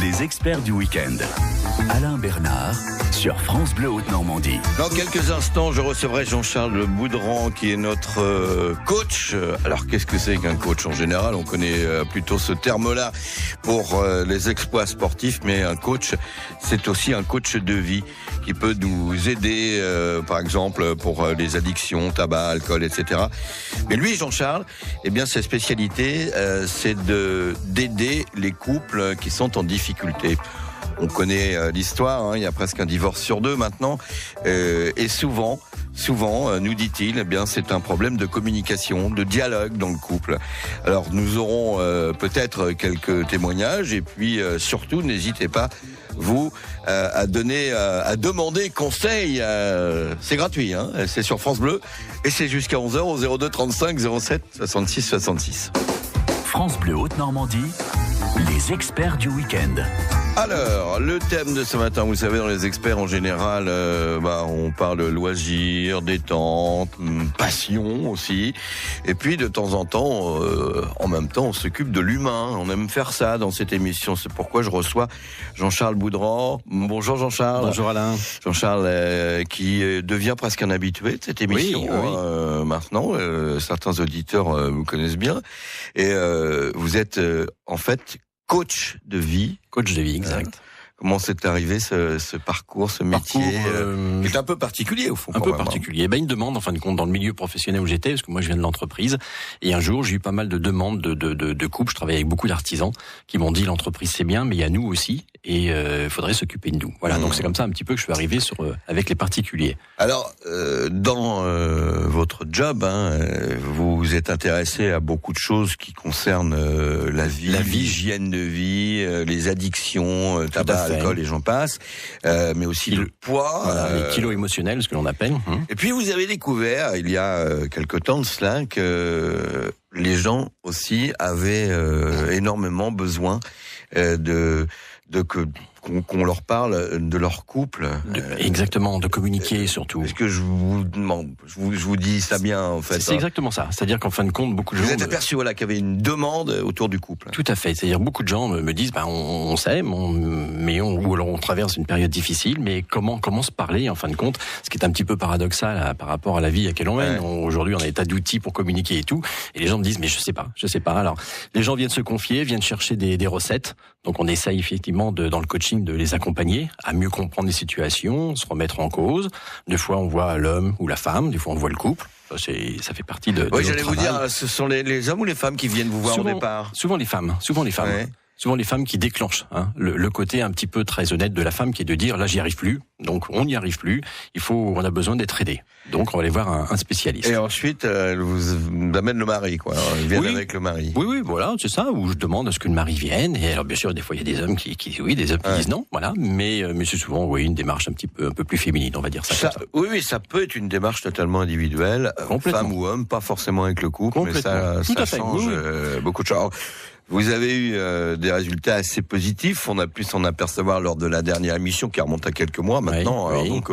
Les experts du week-end. Alain Bernard sur France Bleu Haute-Normandie. Dans quelques instants, je recevrai Jean-Charles Boudran qui est notre coach. Alors qu'est-ce que c'est qu'un coach? En général, on connaît plutôt ce terme-là pour les exploits sportifs, mais un coach, c'est aussi un coach de vie qui peut nous aider, par exemple, pour les addictions, tabac, alcool, etc. Mais lui, Jean-Charles, eh bien, sa spécialité, c'est d'aider les couples qui sont en difficulté. On connaît l'histoire, il y a presque un divorce sur deux maintenant, et souvent, nous dit-il, eh bien, c'est un problème de communication, de dialogue dans le couple. Alors, nous aurons peut-être quelques témoignages, et puis surtout, n'hésitez pas, vous, à demander conseil. C'est gratuit, c'est sur France Bleu, et c'est jusqu'à 11h au 02 35 07 66 66. France Bleu Haute-Normandie, les experts du week-end. Alors, le thème de ce matin, vous savez, dans les experts en général, on parle loisirs, détente, passion aussi. Et puis, de temps en temps, en même temps, on s'occupe de l'humain. On aime faire ça dans cette émission. C'est pourquoi je reçois Jean-Charles Boudran. Bonjour Jean-Charles. Bonjour Alain. Jean-Charles qui devient presque un habitué de cette émission. Oui. Maintenant, certains auditeurs vous connaissent bien. Et vous êtes en fait coach de vie. Coach de vie, exact. Comment c'est arrivé ce parcours, ce métier qui est un peu particulier au fond. Un peu particulier. Une demande, en fin de compte, dans le milieu professionnel où j'étais, parce que moi je viens de l'entreprise, et un jour j'ai eu pas mal de demandes de couples. Je travaillais avec beaucoup d'artisans qui m'ont dit l'entreprise c'est bien, mais il y a nous aussi, et il faudrait s'occuper de nous. Voilà, donc c'est comme ça un petit peu que je suis arrivé avec les particuliers. Alors, dans votre job, vous vous êtes intéressé à beaucoup de choses qui concernent la vie, l'hygiène de vie, les addictions, tabac, alcool et j'en passe, mais aussi le poids. Voilà, les kilos émotionnels, ce que l'on appelle. Et puis vous avez découvert, il y a quelque temps de cela, que les gens aussi avaient énormément besoin qu'on leur parle de leur couple. Exactement, de communiquer surtout. Est-ce que je vous demande, je vous dis ça bien en fait. C'est exactement ça. C'est-à-dire qu'en fin de compte, beaucoup de gens... Vous êtes aperçu qu'il y avait une demande autour du couple. Tout à fait. C'est-à-dire beaucoup de gens me disent, on s'aime, ou alors on traverse une période difficile, mais comment se parler en fin de compte? Ce qui est un petit peu paradoxal par rapport à la vie à laquelle on mène. Aujourd'hui, on a des tas d'outils pour communiquer et tout, et les gens me disent, mais je sais pas. Alors, les gens viennent se confier, viennent chercher des recettes. Donc on essaye effectivement dans le coaching de les accompagner à mieux comprendre les situations, se remettre en cause. Des fois on voit l'homme ou la femme, des fois on voit le couple. Ça fait partie de oui, j'allais vous dire, ce sont les hommes ou les femmes qui viennent vous voir au départ? Souvent les femmes. Ouais. Souvent les femmes qui déclenchent le côté un petit peu très honnête de la femme qui est de dire là j'y arrive plus, donc on n'y arrive plus, on a besoin d'être aidé. Donc on va aller voir un spécialiste. Et ensuite elle vous amène le mari, quoi. Alors, ils viennent avec le mari. Oui, voilà, c'est ça, où je demande à ce que le mari vienne. Et alors bien sûr des fois il y a des hommes qui disent oui, des hommes qui disent non, voilà, mais c'est souvent une démarche un peu plus féminine, on va dire ça. Oui, ça peut être une démarche totalement individuelle, femme ou homme, pas forcément avec le couple, mais ça change beaucoup de choses. Vous avez eu des résultats assez positifs. On a pu s'en apercevoir lors de la dernière émission qui remonte à quelques mois maintenant. Alors donc,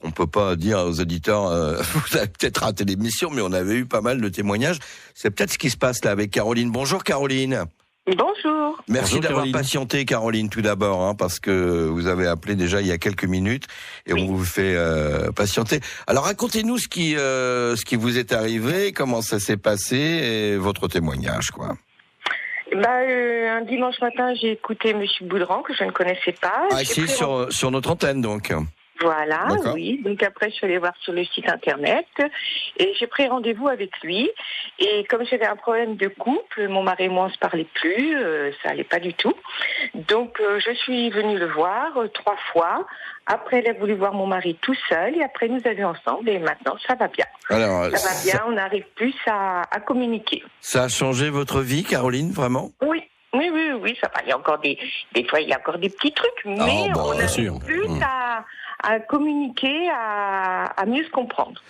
on peut pas dire aux auditeurs, vous avez peut-être raté l'émission, mais on avait eu pas mal de témoignages. C'est peut-être ce qui se passe là avec Caroline. Bonjour Caroline. Bonjour. Merci d'avoir patienté Caroline tout d'abord, parce que vous avez appelé déjà il y a quelques minutes et on vous fait patienter. Alors racontez-nous ce qui vous est arrivé, comment ça s'est passé et votre témoignage, quoi. Un dimanche matin, j'ai écouté Monsieur Boudran, que je ne connaissais pas. Sur notre antenne, donc. Voilà, oui. Donc après, je suis allée voir sur le site internet et j'ai pris rendez-vous avec lui. Et comme j'avais un problème de couple, mon mari et moi, on se parlait plus, ça allait pas du tout. Donc je suis venue le voir 3 fois. Après, elle a voulu voir mon mari tout seul et après, nous allions ensemble et maintenant, ça va bien. Alors, ça va bien, on arrive plus à communiquer. Ça a changé votre vie, Caroline, vraiment? Oui, ça va. Il y a encore des fois, il y a encore des petits trucs, mais on arrive plus à communiquer, à mieux se comprendre.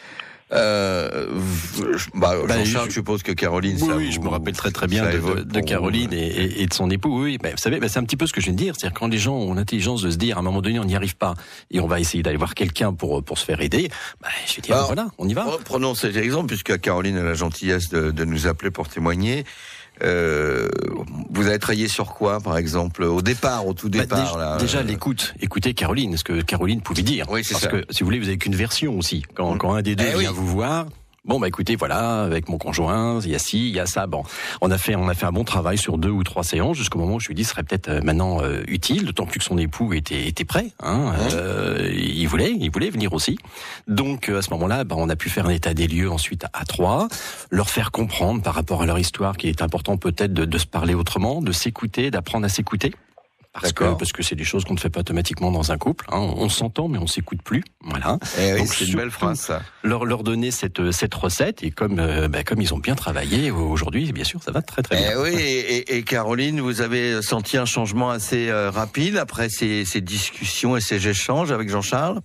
Jean-Charles, je suppose que Caroline... Oui, je me rappelle très bien de Caroline et de son époux. Oui, vous savez, c'est un petit peu ce que je viens de dire. C'est-à-dire quand les gens ont l'intelligence de se dire, à un moment donné, on n'y arrive pas, et on va essayer d'aller voir quelqu'un pour se faire aider, je vais dire, voilà, on y va. Prenons cet exemple, puisque Caroline a la gentillesse de nous appeler pour témoigner. Vous avez travaillé sur quoi, par exemple, au tout départ déjà l'écoute. Écoutez Caroline, ce que Caroline pouvait dire. Oui, c'est parce ça. que si vous voulez, vous avez qu'une version aussi. Quand un des deux vient vous voir. Bon, écoutez, voilà, avec mon conjoint, il y a ci, il y a ça. Bon, on a fait un bon travail sur 2 ou 3 séances jusqu'au moment où je lui ai dit, ce serait peut-être maintenant utile, d'autant plus que son époux était prêt. Il voulait venir aussi. Donc, à ce moment-là, on a pu faire un état des lieux ensuite à 3, leur faire comprendre par rapport à leur histoire qu'il est important peut-être de se parler autrement, de s'écouter, d'apprendre à s'écouter. Parce que c'est des choses qu'on ne fait pas automatiquement dans un couple. On s'entend, mais on s'écoute plus. Voilà. Donc c'est une belle phrase, ça. Leur donner cette recette, et comme ils ont bien travaillé aujourd'hui, bien sûr, ça va très très bien. Oui, et Caroline, vous avez senti un changement assez rapide après ces discussions et ces échanges avec Jean-Charles?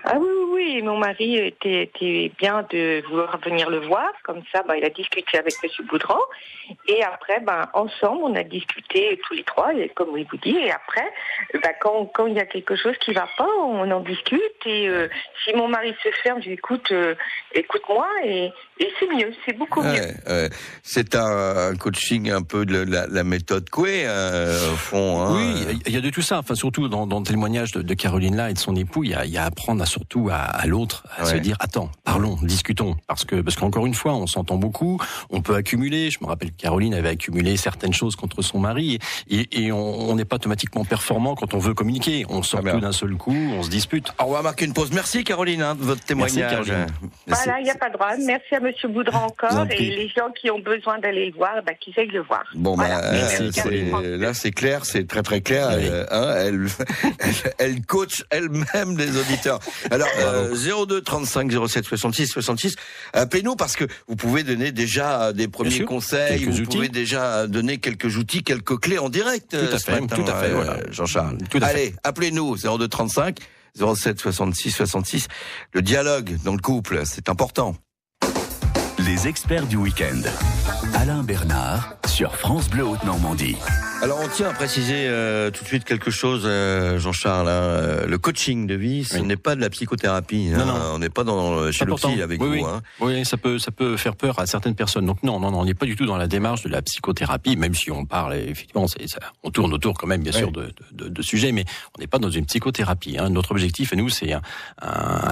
Ah oui, mon mari était bien de vouloir venir le voir, comme ça, il a discuté avec M. Boudran, et après, ensemble, on a discuté tous les trois, comme il vous dit, et après, quand il y a quelque chose qui va pas, on en discute, et si mon mari se ferme, je lui écoute-moi, et c'est mieux, c'est beaucoup mieux. C'est un coaching un peu de la méthode Coué, au fond. Oui, il y a de tout ça, enfin surtout dans le témoignage de Caroline là et de son époux, il y a à apprendre surtout à l'autre, à se dire attends, parlons, discutons, parce qu'encore une fois, on s'entend beaucoup, on peut accumuler. Je me rappelle que Caroline avait accumulé certaines choses contre son mari, et on n'est pas automatiquement performant quand on veut communiquer. On sort tout d'un seul coup, on se dispute. Alors, on va marquer une pause. Merci Caroline de votre témoignage. Merci. Voilà, il n'y a pas de droit. Merci à M. Boudran encore, et les gens qui ont besoin d'aller le voir, qu'ils aillent le voir. Bon, là c'est clair, c'est très très clair. Oui. Elle coach elle-même les auditeurs. Alors 02 35 07 66 66, appelez-nous parce que vous pouvez donner déjà des premiers conseils, vous pouvez déjà donner quelques outils, quelques clés en direct. Tout à fait, voilà. Jean-Charles. Allez, appelez-nous 02 35 07 66 66. Le dialogue dans le couple, c'est important. Les experts du week-end. Alain Bernard sur France Bleu Haute-Normandie. Alors on tient à préciser tout de suite quelque chose, Jean-Charles. Le coaching de vie, ce n'est pas de la psychothérapie. Non. On n'est pas chez le psy avec vous. Oui, ça peut faire peur à certaines personnes. Donc non, on n'est pas du tout dans la démarche de la psychothérapie, même si on parle, effectivement, on tourne autour quand même, bien sûr, de sujets, mais on n'est pas dans une psychothérapie. Notre objectif, à nous, c'est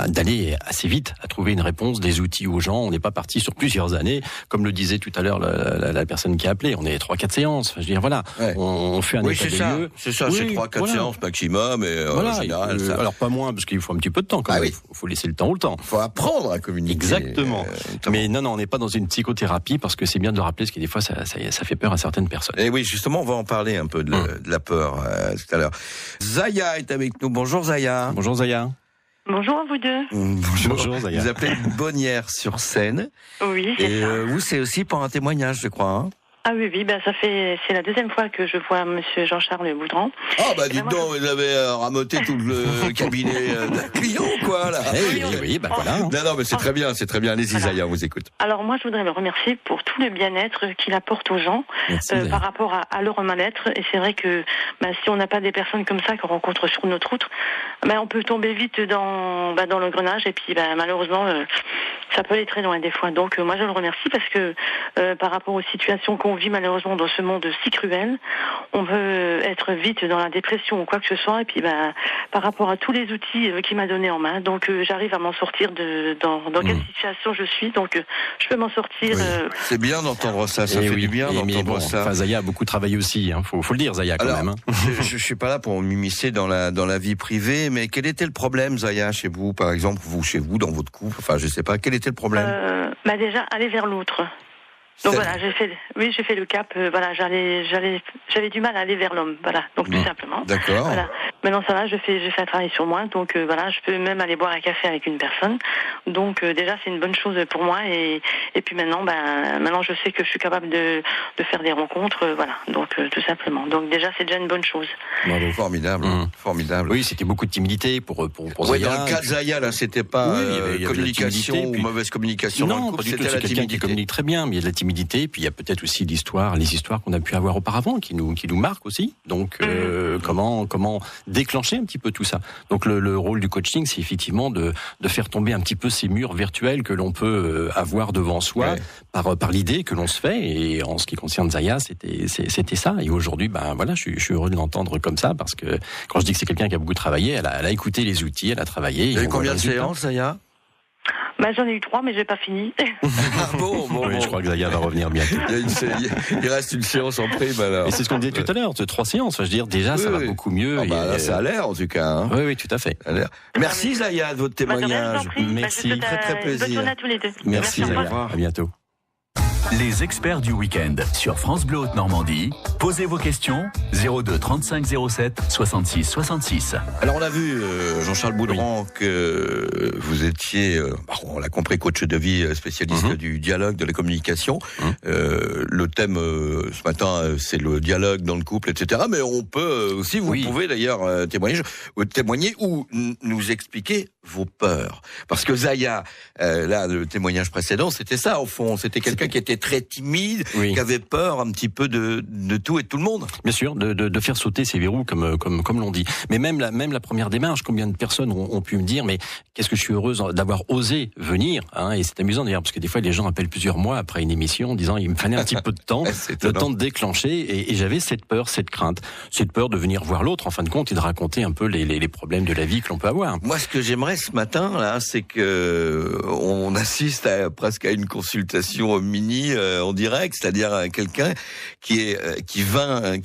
d'aller assez vite à trouver une réponse, des outils aux gens. On n'est pas parti sur plusieurs années, comme le disait tout à l'heure la personne qui a appelé. On est 3-4 séances. Enfin, je veux dire, voilà. Ouais. On fait un état des lieux. C'est ça, c'est 3-4 séances maximum, et en général, ça... Alors pas moins, parce qu'il faut un petit peu de temps quand même. Il faut laisser le temps au temps. Il faut apprendre à communiquer. Exactement. Mais non, on n'est pas dans une psychothérapie, parce que c'est bien de le rappeler, parce que des fois, ça fait peur à certaines personnes. Et oui, justement, on va en parler un peu de la peur tout à l'heure. Zaya est avec nous. Bonjour Zaya. Bonjour Zaya. Bonjour à vous deux. Bonjour Zaya. Vous appelez Bonnières-sur-Seine. Oui, c'est ça. Et vous, c'est aussi pour un témoignage, je crois. Ah oui, c'est la deuxième fois que je vois Monsieur Jean-Charles Boudran. Ah dites donc, vous avez ramoté tout le cabinet d'un client, quoi, là. Oui, voilà. Non, mais c'est très bien. Allez-y, Zaya, on vous écoute. Alors moi, je voudrais le remercier pour tout le bien-être qu'il apporte aux gens. Merci, par rapport à leur mal-être. Et c'est vrai que si on n'a pas des personnes comme ça qu'on rencontre sur notre route, on peut tomber vite dans l'engrenage, et puis malheureusement, ça peut aller très loin des fois. Donc moi, je le remercie parce que par rapport aux situations qu'on vit malheureusement dans ce monde si cruel, on peut être vite dans la dépression ou quoi que ce soit, et puis par rapport à tous les outils qu'il m'a donné en main, donc j'arrive à m'en sortir dans quelle situation je suis, donc je peux m'en sortir. C'est bien d'entendre ça, ça fait du bien d'entendre ça. Enfin, Zaya a beaucoup travaillé aussi, faut le dire, Zaya, quand même. Je suis pas là pour m'immiscer dans la vie privée, mais quel était le problème, Zaya, chez vous, par exemple, chez vous, dans votre couple, enfin je sais pas, quel était le problème? Déjà, aller vers l'autre. Donc voilà, j'ai fait le cap. J'avais du mal à aller vers l'homme. Voilà, donc tout simplement. D'accord. Voilà. Maintenant ça va, j'ai fait un travail sur moi. Donc je peux même aller boire un café avec une personne. Donc déjà c'est une bonne chose pour moi. Et puis maintenant je sais que je suis capable de faire des rencontres. Voilà. Donc tout simplement. Donc déjà c'est déjà une bonne chose. Bravo, formidable, formidable. Oui, c'était beaucoup de timidité pour Zaya. Dans le cas de Zaya, là, c'était pas communication ou mauvaise communication dans le couple. Pas du tout. C'est quelqu'un qui communique très bien, mais il y a de la timidité. Puis il y a peut-être aussi les histoires qu'on a pu avoir auparavant qui nous marquent aussi. Donc comment déclencher un petit peu tout ça. Donc le rôle du coaching, c'est effectivement de faire tomber un petit peu ces murs virtuels que l'on peut avoir devant soi par l'idée que l'on se fait. Et en ce qui concerne Zaya, c'était ça. Et aujourd'hui, voilà, je suis heureux de l'entendre comme ça, parce que quand je dis que c'est quelqu'un qui a beaucoup travaillé, elle a écouté les outils, elle a travaillé. Il y a eu combien de séances, Zaya? J'en ai eu 3, mais j'ai pas fini. Bon. Oui, je crois que Zaya va revenir bientôt. Il reste une séance en prime, alors. Et c'est ce qu'on disait tout à l'heure, 3 séances. Enfin, je veux dire, déjà, ça va beaucoup mieux. Ça a l'air, en tout cas. Hein. Oui, tout à fait. Merci, Zaya, de votre témoignage. Merci. Très plaisir. Bonne journée à tous les deux. Merci, Zaya. À bientôt. Les experts du week-end sur France Bleu Haute-Normandie. Posez vos questions 02 35 07 66 66. Alors on a vu, Jean-Charles Boudran, que vous étiez, on l'a compris, coach de vie, spécialiste du dialogue, de la communication. Le thème ce matin, c'est le dialogue dans le couple, etc. Mais on peut aussi, vous pouvez d'ailleurs témoigner ou nous expliquer vos peurs. Parce que Zaya, là, le témoignage précédent, c'était ça, au fond. C'était quelqu'un qui était très timide, qui avait peur un petit peu de tout et de tout le monde. Bien sûr, de faire sauter ces verrous, comme l'on dit. Mais même la première démarche, combien de personnes ont pu me dire, mais qu'est-ce que je suis heureuse d'avoir osé venir, hein, et c'est amusant d'ailleurs, parce que des fois, les gens appellent plusieurs mois après une émission, en disant, il me fallait un petit peu de temps, le temps de déclencher, et j'avais cette peur, cette crainte, cette peur de venir voir l'autre, en fin de compte, et de raconter un peu les problèmes de la vie que l'on peut avoir. Moi, ce que j'aimerais ce matin, là, c'est que on assiste presque à une consultation mini en direct, c'est-à-dire quelqu'un qui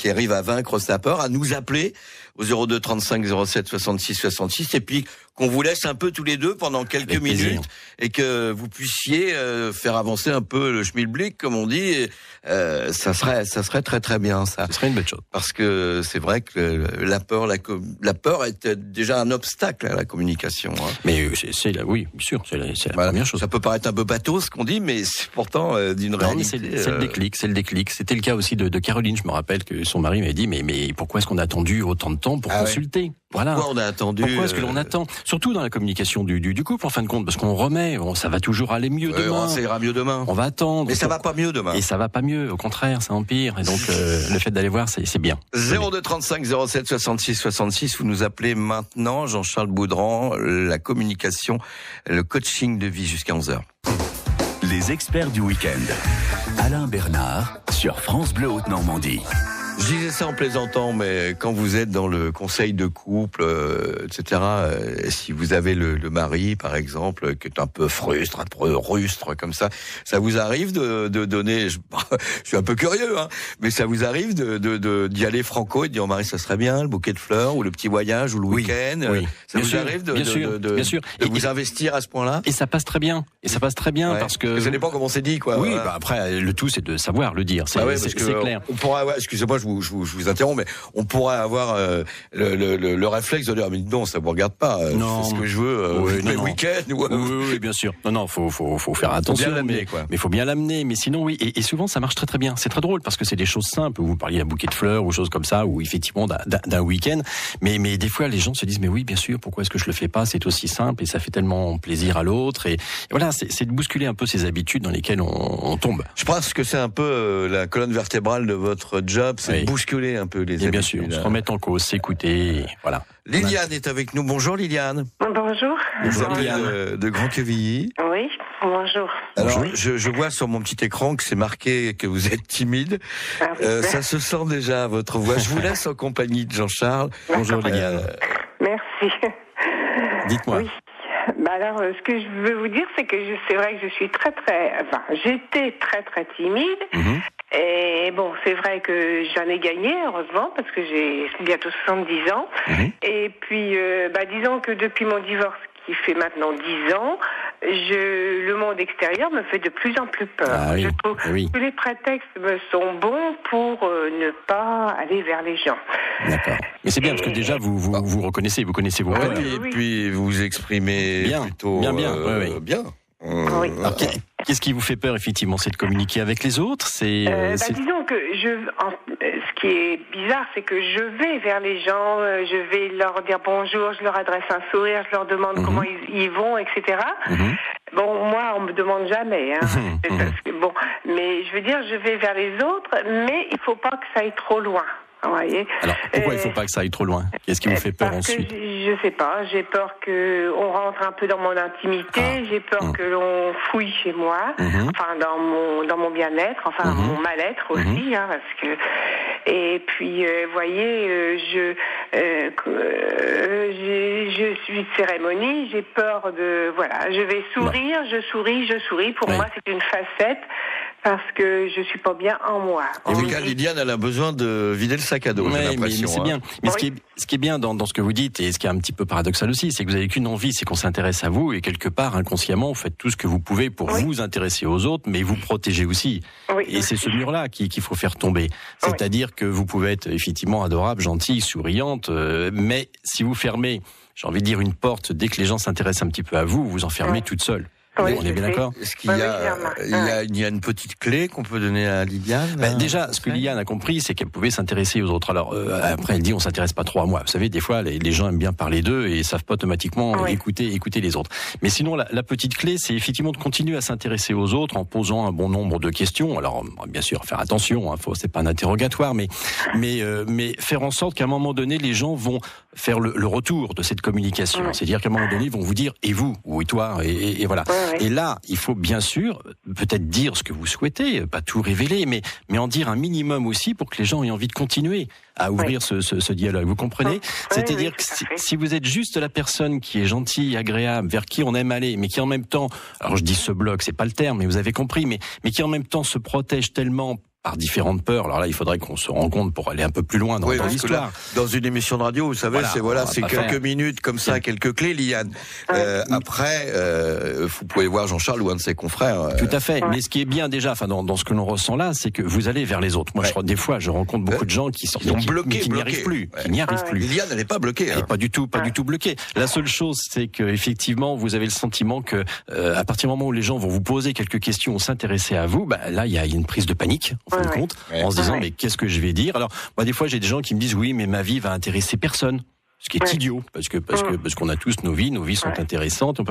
arrive à vaincre sa peur, à nous appeler au 02 35 07 66 66, et puis qu'on vous laisse un peu tous les deux pendant quelques minutes, et que vous puissiez faire avancer un peu le schmilblick, comme on dit. Ça serait très très bien, ça. Ce serait une belle chose. Parce que c'est vrai que la peur est déjà un obstacle à la communication. Hein. Mais oui, bien sûr, c'est la première chose. Ça peut paraître un peu bateau ce qu'on dit, mais c'est pourtant d'une réalité. C'est le déclic. C'était le cas aussi de Caroline. Je me rappelle que son mari m'avait dit, mais pourquoi est-ce qu'on a attendu autant de temps pour consulter? Voilà. Pourquoi on a attendu? Pourquoi est-ce que l'on attend? Surtout dans la communication du couple, en fin de compte, parce qu'on remet, ça va toujours aller mieux demain. Ça ira mieux demain. On va attendre. Mais ça va pas mieux demain. Et ça va pas mieux, au contraire, ça empire. Et donc, le fait d'aller voir, c'est bien. 02 35 07 66 66, vous nous appelez maintenant, Jean-Charles Boudran, la communication, le coaching de vie jusqu'à 11h. Les experts du week-end. Alain Bernard sur France Bleu Haute-Normandie. Je disais ça en plaisantant, mais quand vous êtes dans le conseil de couple, etc., si vous avez le mari, par exemple, qui est un peu frustre, un peu rustre, comme ça vous arrive de donner, je suis un peu curieux, hein, mais ça vous arrive d'y aller franco et de dire au mari, ça serait bien, le bouquet de fleurs, ou le petit voyage, ou le week-end. Ça vous arrive de vous investir à ce point-là? Et ça passe très bien. Parce que... Ça dépend comment on s'est dit, quoi. Oui, après, le tout, c'est de savoir le dire. C'est clair. On pourra, excusez-moi, je vous interromps, mais on pourrait avoir le réflexe de dire, mais non, ça vous regarde pas. Non, je fais ce que je veux, mes week-ends. Oui, bien sûr. Non, faut faire attention. Mais faut bien l'amener. Mais sinon, oui. Et souvent, ça marche très très bien. C'est très drôle parce que c'est des choses simples. Vous parliez d'un bouquet de fleurs ou choses comme ça, ou effectivement d'un week-end. Mais des fois, les gens se disent, mais oui, bien sûr. Pourquoi est-ce que je le fais pas? C'est aussi simple et ça fait tellement plaisir à l'autre. Et voilà, c'est de bousculer un peu ces habitudes dans lesquelles on tombe. Je pense que c'est un peu la colonne vertébrale de votre job, c'est de bousculer un peu les habitudes. Bien sûr, se remettre en cause, s'écouter, voilà. Liliane est avec nous. Bonjour Liliane. Bonjour. Vous appelez de Grand-Quevilly. Oui, bonjour. Alors, je vois sur mon petit écran que c'est marqué que vous êtes timide. Ça se sent déjà à votre voix. Je vous laisse en compagnie de Jean-Charles. Bonjour Liliane. Merci. Dites-moi. Oui. Alors, ce que je veux vous dire, c'est que c'est vrai que je suis j'étais très très timide. Et bon, c'est vrai que j'en ai gagné, heureusement, parce que j'ai bientôt 70 ans. Et puis, disons que depuis mon divorce, qui fait maintenant 10 ans, le monde extérieur me fait de plus en plus peur. Je trouve que les prétextes me sont bons pour ne pas aller vers les gens. D'accord. Mais c'est bien, parce que déjà, vous reconnaissez, vous connaissez vos peurs. Et puis, vous vous exprimez plutôt bien. Bien. Alors, qu'est-ce qui vous fait peur, effectivement? C'est de communiquer avec les autres? Disons que ce qui est bizarre, c'est que je vais vers les gens, je vais leur dire bonjour, je leur adresse un sourire, je leur demande comment ils vont, etc. Bon, moi, on me demande jamais, hein. Parce que, mais je veux dire, je vais vers les autres, mais il faut pas que ça aille trop loin. Voyez. Alors, pourquoi il ne faut pas que ça aille trop loin? Qu'est-ce qui vous fait peur ensuite? Je sais pas, j'ai peur qu'on rentre un peu dans mon intimité, j'ai peur que l'on fouille chez moi, enfin dans mon bien-être, enfin mon mal-être aussi, parce que... Et puis, voyez, je suis de cérémonie, j'ai peur de... Voilà, je vais sourire, je souris. Pour moi, c'est une facette parce que je suis pas bien en moi. En tout cas, Lydiane, elle a besoin de vider le sac à dos, j'ai l'impression. Mais c'est bien. Mais ce qui est bien dans ce que vous dites, et ce qui est un petit peu paradoxal aussi, c'est que vous avez qu'une envie, c'est qu'on s'intéresse à vous, et quelque part, inconsciemment, vous faites tout ce que vous pouvez pour vous intéresser aux autres, mais vous protéger aussi. Et c'est ce mur-là qu'il faut faire tomber. C'est-à-dire que vous pouvez être effectivement adorable, gentille, souriante, mais si vous fermez, j'ai envie de dire, une porte, dès que les gens s'intéressent un petit peu à vous, vous enfermez toute seule. Oui, on est bien d'accord? Est-ce qu'il y a une petite clé qu'on peut donner à Lydiane? Déjà, ce que Lydiane a compris, c'est qu'elle pouvait s'intéresser aux autres. Alors, après, elle dit, on s'intéresse pas trop à moi. Vous savez, des fois, les gens aiment bien parler d'eux et savent pas automatiquement écouter les autres. Mais sinon, la petite clé, c'est effectivement de continuer à s'intéresser aux autres en posant un bon nombre de questions. Alors, bien sûr, faire attention, c'est pas un interrogatoire, mais faire en sorte qu'à un moment donné, les gens vont faire le retour de cette communication. C'est-à-dire qu'à un moment donné, ils vont vous dire, et vous, ou et toi, et voilà. Et là, il faut bien sûr peut-être dire ce que vous souhaitez, pas tout révéler, mais en dire un minimum aussi pour que les gens aient envie de continuer à ouvrir ce dialogue. Vous comprenez? C'est-à-dire que si vous êtes juste la personne qui est gentille, agréable, vers qui on aime aller, mais qui en même temps, alors je dis se bloque, c'est pas le terme, mais vous avez compris, mais qui en même temps se protège tellement par différentes peurs. Alors là, il faudrait qu'on se rencontre pour aller un peu dans l'histoire. Là, dans une émission de radio, vous savez, c'est quelques minutes comme ça, quelques clés, Lydiane. Après, vous pouvez voir Jean-Charles ou un de ses confrères. Tout à fait. Mais ce qui est bien déjà, dans ce que l'on ressent là, c'est que vous allez vers les autres. Moi, des fois, je rencontre beaucoup de gens qui n'y arrivent plus. Lydiane, elle n'est pas bloquée. Elle n'est pas du tout bloquée. La seule chose, c'est que effectivement, vous avez le sentiment que à partir du moment où les gens vont vous poser quelques questions ou s'intéresser à vous, là, il y a une prise de panique. Compte, en se disant mais qu'est-ce que je vais dire? Alors moi des fois j'ai des gens qui me disent oui mais ma vie va intéresser personne. Ce qui est idiot, parce qu'on a tous nos vies sont intéressantes.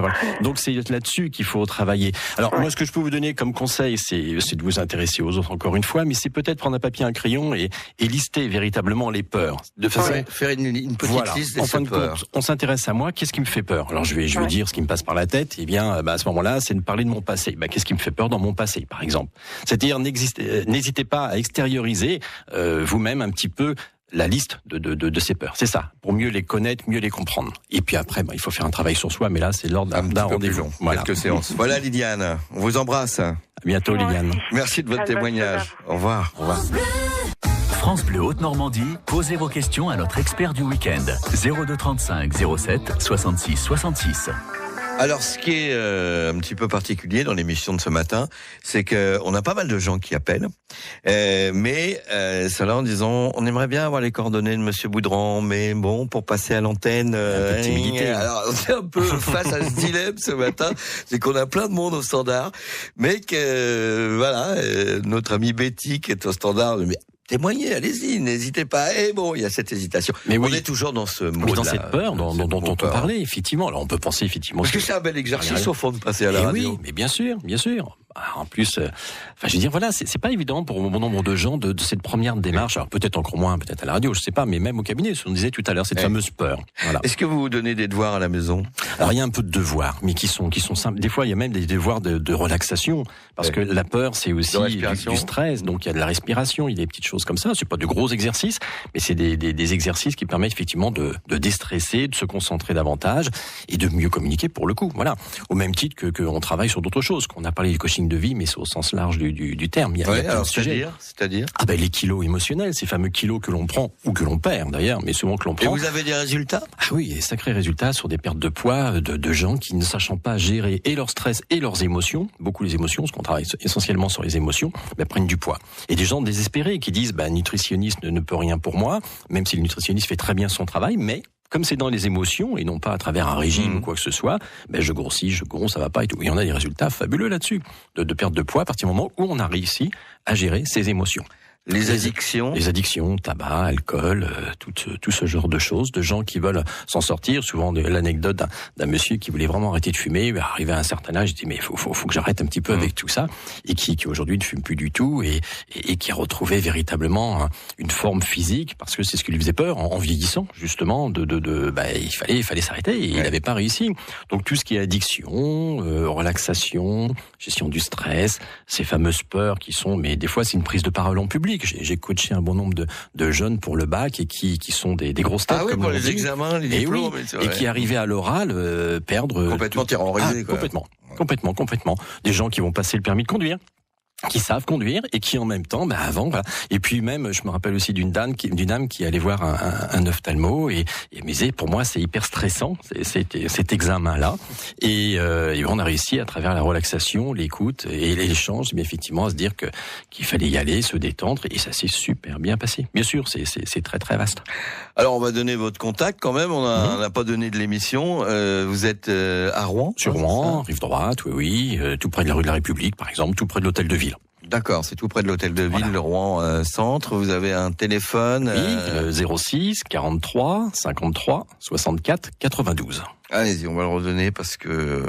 Donc c'est là-dessus qu'il faut travailler. Alors moi, ce que je peux vous donner comme conseil, c'est de vous intéresser aux autres encore une fois, mais c'est peut-être prendre un papier, un crayon et lister véritablement les peurs. De façon faire une petite liste des peurs. On s'intéresse à moi. Qu'est-ce qui me fait peur? Alors je vais dire ce qui me passe par la tête. Et bien à ce moment-là, c'est de parler de mon passé. Qu'est-ce qui me fait peur dans mon passé, par exemple? C'est-à-dire n'hésitez pas à extérioriser vous-même un petit peu la liste de ces peurs. C'est ça, pour mieux les connaître, mieux les comprendre. Et puis après, il faut faire un travail sur soi, mais là, c'est l'ordre d'un rendez-vous. Quelques séances. Voilà, Lydiane, on vous embrasse. À bientôt, Lydiane. Merci de votre témoignage. Au revoir. Au revoir. France Bleu Haute-Normandie, posez vos questions à notre expert du week-end. 02 35 07 66 66. Alors, ce qui est un petit peu particulier dans l'émission de ce matin, c'est que on a pas mal de gens qui appellent, mais cela en disant, on aimerait bien avoir les coordonnées de Monsieur Boudran, mais bon, pour passer à l'antenne, alors on est un peu face à ce dilemme ce matin, c'est qu'on a plein de monde au standard, mais que notre ami Betty qui est au standard, mais témoignez, allez-y, n'hésitez pas. Et bon, il y a cette hésitation. Mais on est toujours dans ce mode-là. Dans cette peur dont on parlait, effectivement. Alors on peut penser effectivement... Parce que c'est un bel exercice au fond de passer à la radio. Oui, mais bien sûr. En plus, je veux dire, c'est pas évident pour un bon nombre de gens de cette première démarche. Alors peut-être encore moins, peut-être à la radio, je sais pas, mais même au cabinet, ce qu'on disait tout à l'heure, cette fameuse peur. Voilà. Est-ce que vous vous donnez des devoirs à la maison? Alors il y a un peu de devoirs, mais qui sont simples. Des fois, il y a même des devoirs de relaxation, parce que la peur, c'est aussi du stress. Donc il y a de la respiration, il y a des petites choses comme ça. C'est pas de gros exercices, mais c'est des exercices qui permettent effectivement de déstresser, de se concentrer davantage et de mieux communiquer pour le coup. Voilà. Au même titre que on travaille sur d'autres choses, qu'on a parlé du coaching de vie, mais c'est au sens large du terme. Il y a plein de sujets. C'est-à-dire les kilos émotionnels, ces fameux kilos que l'on prend ou que l'on perd d'ailleurs, mais souvent que l'on prend. Et vous avez des résultats? Ah oui, des sacrés résultats sur des pertes de poids de gens qui ne sachant pas gérer et leur stress et leurs émotions, beaucoup les émotions, parce qu'on travaille essentiellement sur les émotions, prennent du poids. Et des gens désespérés qui disent nutritionniste ne peut rien pour moi, même si le nutritionniste fait très bien son travail, mais comme c'est dans les émotions et non pas à travers un régime ou quoi que ce soit, je grossis, ça va pas et tout. Et on a des résultats fabuleux là-dessus, de perte de poids à partir du moment où on a réussi à gérer ses émotions. Les addictions. Les addictions, tabac, alcool, tout ce genre de choses, de gens qui veulent s'en sortir. Souvent, l'anecdote d'un monsieur qui voulait vraiment arrêter de fumer, arrivé à un certain âge, il dit mais faut que j'arrête un petit peu avec tout ça, et qui aujourd'hui ne fume plus du tout, et qui a retrouvé véritablement une forme physique, parce que c'est ce qui lui faisait peur en vieillissant, justement, il fallait s'arrêter, et il n'avait pas réussi. Donc tout ce qui est addiction, relaxation, gestion du stress, ces fameuses peurs qui sont, mais des fois c'est une prise de parole en public. J'ai coaché un bon nombre de jeunes pour le bac, et qui sont des grosses têtes, comme pour on les dit. examens, les diplômes, et qui arrivaient à l'oral perdre complètement terrorisés. Complètement. Des gens qui vont passer le permis de conduire, qui savent conduire, et qui en même temps, avant, voilà. Et puis même, je me rappelle aussi d'une dame qui allait voir un ophtalmo, et me disait, pour moi, c'est hyper stressant, cet examen-là. Et on a réussi, à travers la relaxation, l'écoute et l'échange, mais effectivement, à se dire qu'il fallait y aller, se détendre, et ça s'est super bien passé. Bien sûr, c'est très très vaste. Alors, on va donner votre contact quand même. On n'a pas donné de l'émission. Vous êtes à Rouen. Sur Rouen, rive droite, oui, tout près de la rue de la République, par exemple, tout près de l'hôtel de ville. D'accord, c'est tout près de l'hôtel de ville, le Rouen Centre. Vous avez un téléphone. Oui, 06 43 53 64 92. Allez-y, on va le redonner parce que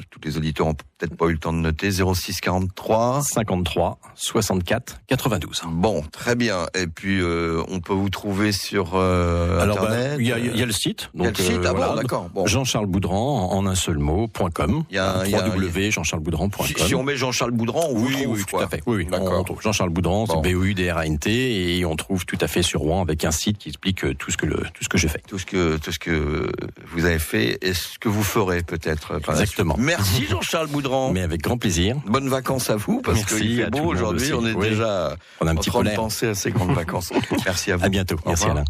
tous les auditeurs ont peut-être pas eu le temps de noter. 06 43 53 64 92. Bon, très bien. Et puis on peut vous trouver sur Internet. Il y a le site. Donc, il y a le site, bon, d'accord. Bon. Jean-Charles Boudran en un seul mot.com. www.jean-charles-boudran.com. Si on met Jean-Charles Boudran, on vous trouve. Oui, tout à fait. Oui, on trouve Jean-Charles Boudran, c'est B-O-U-D-R-A-N-T, et on trouve tout à fait sur Rouen avec un site qui explique tout ce que je fais. Tout ce que vous avez fait et ce que vous ferez peut-être. Exactement. Merci Jean-Charles Boudran. Mais avec grand plaisir. Bonnes vacances à vous, parce qu'il fait beau aujourd'hui. On est déjà en train de penser à ces grandes vacances. Merci à vous. À bientôt. Merci Alain.